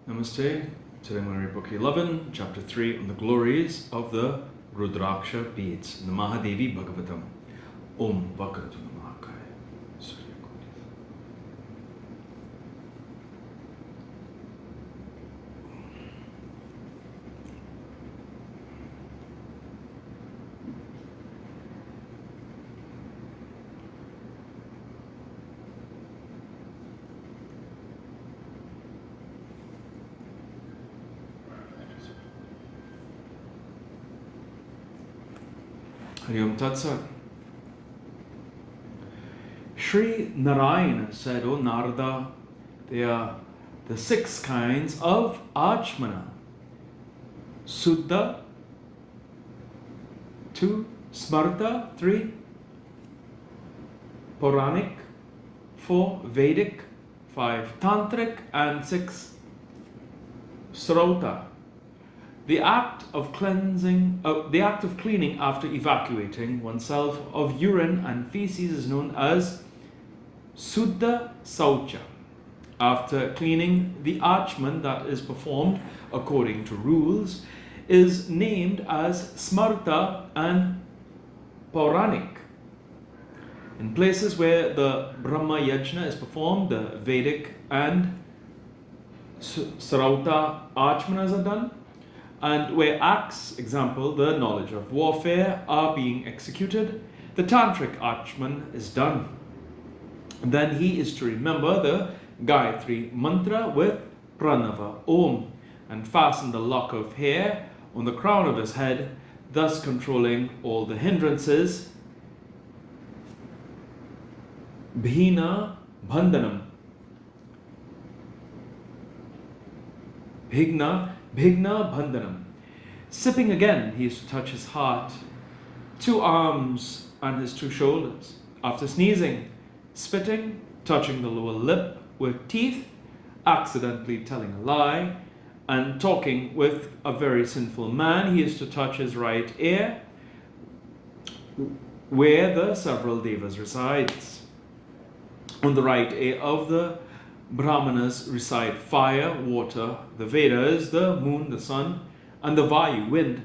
Namaste. Today I'm going to read Book 11, Chapter 3 on the glories of the Rudraksha beads in the Maha Devi Bhagavatam. Om Bhagavatu Namaha. Hari Om Tat Sat. Sri Narayana said, O Narada, they are the 6 kinds of Achmana. Suddha, 2. Smarta, 3. Puranic, 4. Vedic, 5. Tantric, and 6. Srauta. The act of cleaning after evacuating oneself of urine and feces is known as Suddha Saucha. After cleaning, the Achman that is performed according to rules is named as Smarta and Puranic. In places where the Brahma Yajna is performed, the Vedic and Srauta Achmanas are done. And where acts, example, the knowledge of warfare, are being executed, the Tantric Achman is done. And then he is to remember the Gayatri mantra with Pranava Om and fasten the lock of hair on the crown of his head, thus controlling all the hindrances. Bhina Bandhanam. Bhigna Bandhanam. Sipping again, he is to touch his heart, 2 arms and his 2 shoulders. After sneezing, spitting, touching the lower lip with teeth, accidentally telling a lie, and talking with a very sinful man, he is to touch his right ear, where the several devas resides. On the right ear of the Brahmanas reside fire, water, the Vedas, the moon, the sun, and the Vayu, wind.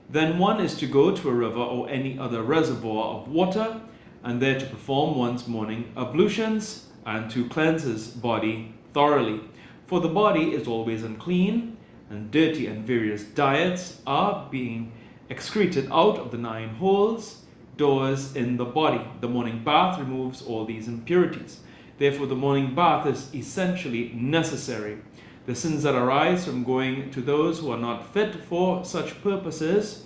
Then one is to go to a river or any other reservoir of water, and there to perform one's morning ablutions and to cleanse his body thoroughly. For the body is always unclean, and dirty, and various diets are being excreted out of the 9 holes, doors in the body. The morning bath removes all these impurities. Therefore, the morning bath is essentially necessary. The sins that arise from going to those who are not fit for such purposes,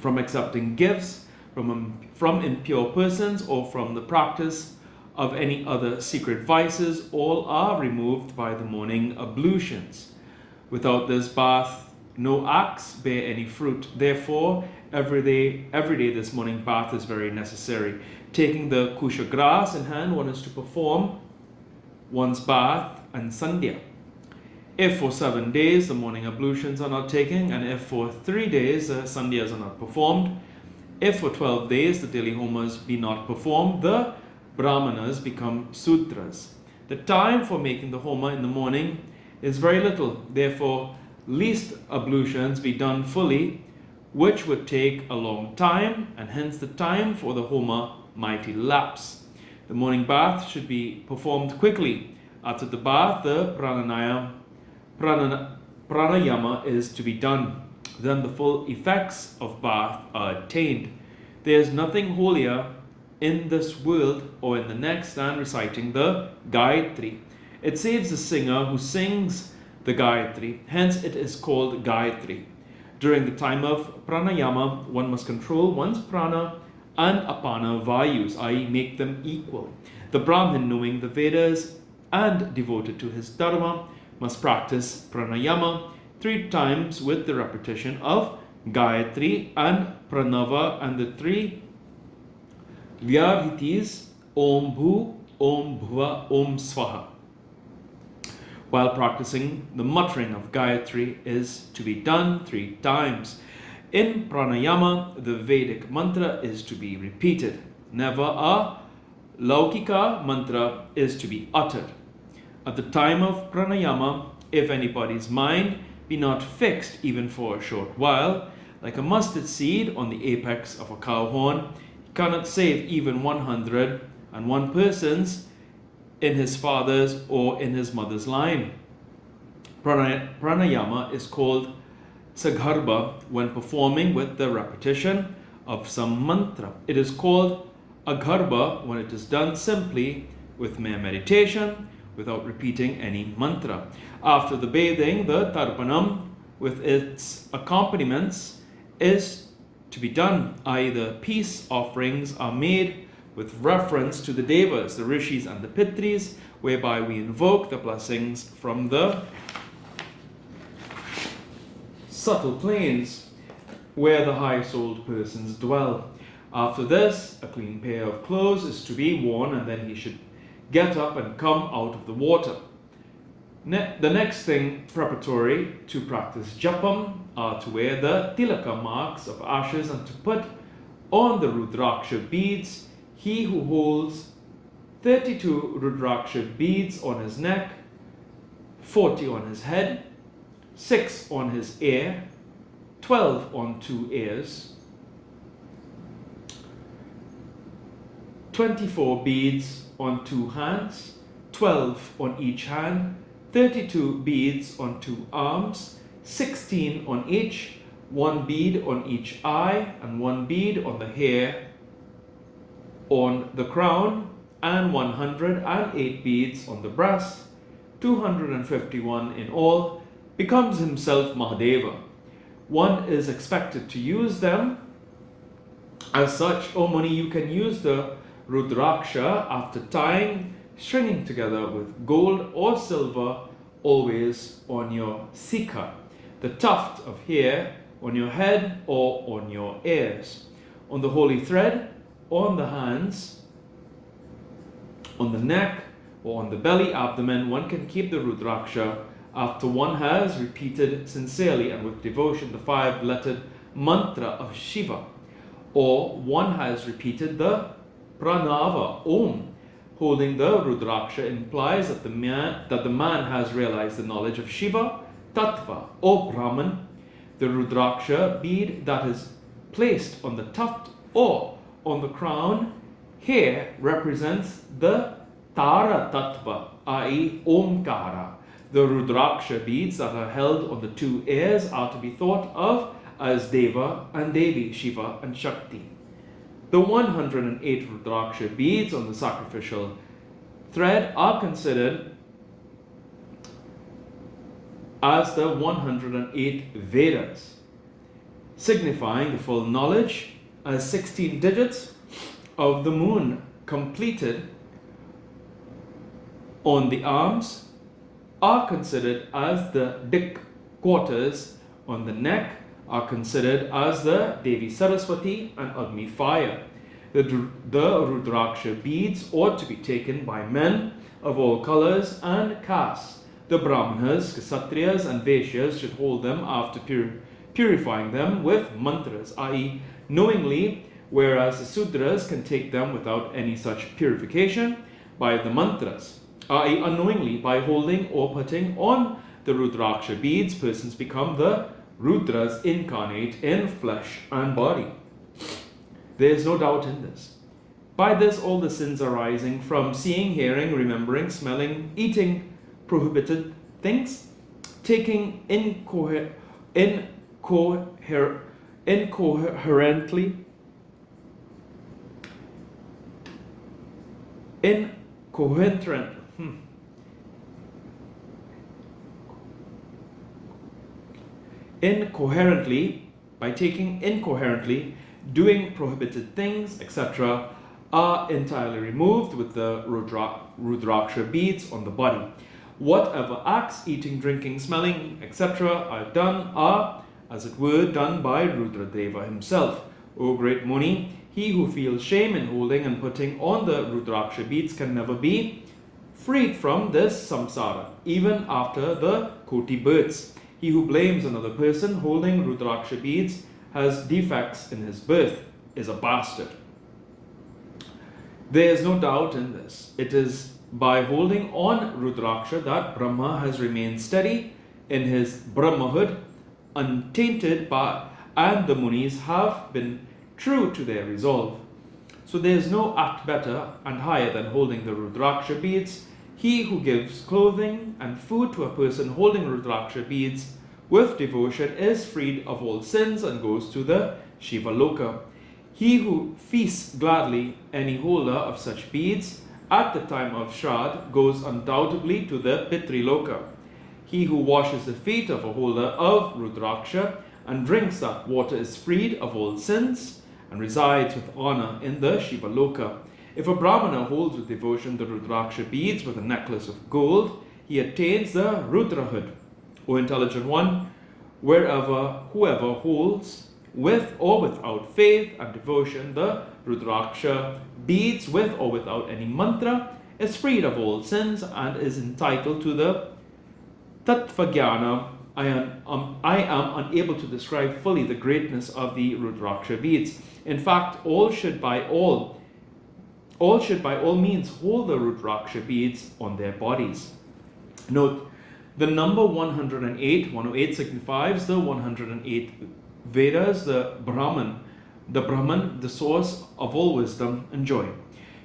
from accepting gifts from impure persons, or from the practice of any other secret vices, all are removed by the morning ablutions. Without this bath, no acts bear any fruit. Therefore, every day this morning bath is very necessary. Taking the kusha grass in hand, one is to perform one's bath and sandhya. If for 7 days the morning ablutions are not taken, and if for 3 days the sandhyas are not performed, if for 12 days the daily homas be not performed, the brahmanas become sudras. The time for making the homa in the morning is very little. Therefore, least ablutions be done fully, which would take a long time, and hence the time for the homa might elapse. The morning bath should be performed quickly. After the bath, the pranayama is to be done. Then the full effects of bath are attained. There is nothing holier in this world or in the next than reciting the Gayatri. It saves the singer who sings the Gayatri, hence it is called Gayatri. During the time of pranayama, one must control one's prana and apana vayus, i.e. make them equal. The Brahmin, knowing the Vedas and devoted to his dharma, must practice pranayama 3 times with the repetition of Gayatri and Pranava and the 3 Vyarhitis, Om Bhu, Om Bhuva, Om Swaha. While practicing, the muttering of Gayatri is to be done 3 times. In pranayama, the Vedic mantra is to be repeated. Never a Laukika mantra is to be uttered. At the time of pranayama, If anybody's mind be not fixed even for a short while, like a mustard seed on the apex of a cow horn, he cannot save even 101 persons in his father's or in his mother's line. Pranayama is called sagarbha when performing with the repetition of some mantra. It is called agarbha when it is done simply with mere meditation without repeating any mantra. After the bathing, the tarpanam with its accompaniments is to be done, i.e. the peace offerings are made with reference to the devas, the rishis and the pitris, whereby we invoke the blessings from the subtle planes where the high-souled persons dwell. After this, a clean pair of clothes is to be worn, and then he should get up and come out of the water. The next thing preparatory to practice japam are to wear the tilaka marks of ashes and to put on the rudraksha beads. He who holds 32 rudraksha beads on his neck, 40 on his head, 6 on his ear, 12 on 2 ears, 24 beads on 2 hands, 12 on each hand, 32 beads on 2 arms, 16 on each, 1 bead on each eye, and 1 bead on the hair on the crown, and 108 beads on the breast, 251 in all, becomes himself Mahadeva. One is expected to use them. As such, O Muni, you can use the Rudraksha after tying, stringing together with gold or silver, always on your sikha, the tuft of hair on your head or on your ears, on the holy thread, on the hands, on the neck, or on the belly, abdomen. One can keep the Rudraksha after one has repeated sincerely and with devotion the 5-lettered mantra of Shiva, or one has repeated the pranava Om. Holding the Rudraksha implies that the man has realized the knowledge of Shiva, Tattva, or Brahman. The Rudraksha bead that is placed on the tuft or on the crown hair represents the Tara Tattva, i.e. Omkara. The Rudraksha beads that are held on the 2 ears are to be thought of as Deva and Devi, Shiva and Shakti. The 108 Rudraksha beads on the sacrificial thread are considered as the 108 Vedas, signifying the full knowledge as 16 digits of the moon completed on the arms are considered as the Dik quarters on the neck are considered as the Devi Saraswati and Agni fire. The Rudraksha beads ought to be taken by men of all colors and castes. The Brahmanas, Kshatriyas and Vaishyas should hold them after purifying them with mantras, i.e. knowingly, whereas the Sudras can take them without any such purification by the mantras, i.e. unknowingly. By holding or putting on the Rudraksha beads, persons become the Rudras incarnate in flesh and body. There is no doubt in this. By this, all the sins arising from seeing, hearing, remembering, smelling, eating prohibited things, taking incoherently, by taking incoherently, doing prohibited things, etc., are entirely removed with the Rudraksha beads on the body. Whatever acts, eating, drinking, smelling, etc., are done are, as it were, done by Rudradeva himself. O great Muni, he who feels shame in holding and putting on the Rudraksha beads can never be freed from this samsara, even after the Koti births. He who blames another person holding Rudraksha beads has defects in his birth, is a bastard. There is no doubt in this. It is by holding on Rudraksha, that Brahma has remained steady in his Brahmahood, untainted by, and the Munis have been true to their resolve. So there is no act better and higher than holding the Rudraksha beads. He who gives clothing and food to a person holding Rudraksha beads with devotion is freed of all sins and goes to the Shiva Loka. He who feasts gladly any holder of such beads at the time of Shraddha goes undoubtedly to the Pitri Loka. He who washes the feet of a holder of Rudraksha and drinks that water is freed of all sins and resides with honor in the Shiva Loka. If a Brahmana holds with devotion the Rudraksha beads with a necklace of gold, he attains the Rudrahood. O intelligent one, whoever holds with or without faith and devotion the Rudraksha beads with or without any mantra is freed of all sins and is entitled to the Tattvajnana. I am unable to describe fully the greatness of the Rudraksha beads. In fact, all should by all means hold the Rudraksha beads on their bodies. Note, the number 108, 108 signifies the 108 Vedas, the Brahman, the source of all wisdom and joy.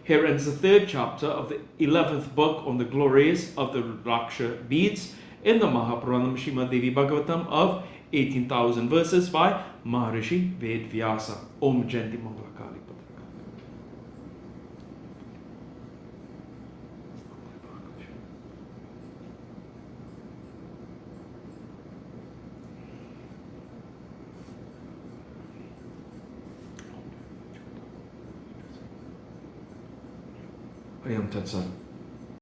Here ends the third chapter of the 11th book on the glories of the Rudraksha beads in the Maha Puranam Srimad Devi Bhagavatam of 18,000 verses by Maharishi Ved Vyasa. Om Jayanti Mangala Kali Patraka. Hariam Tat Sat.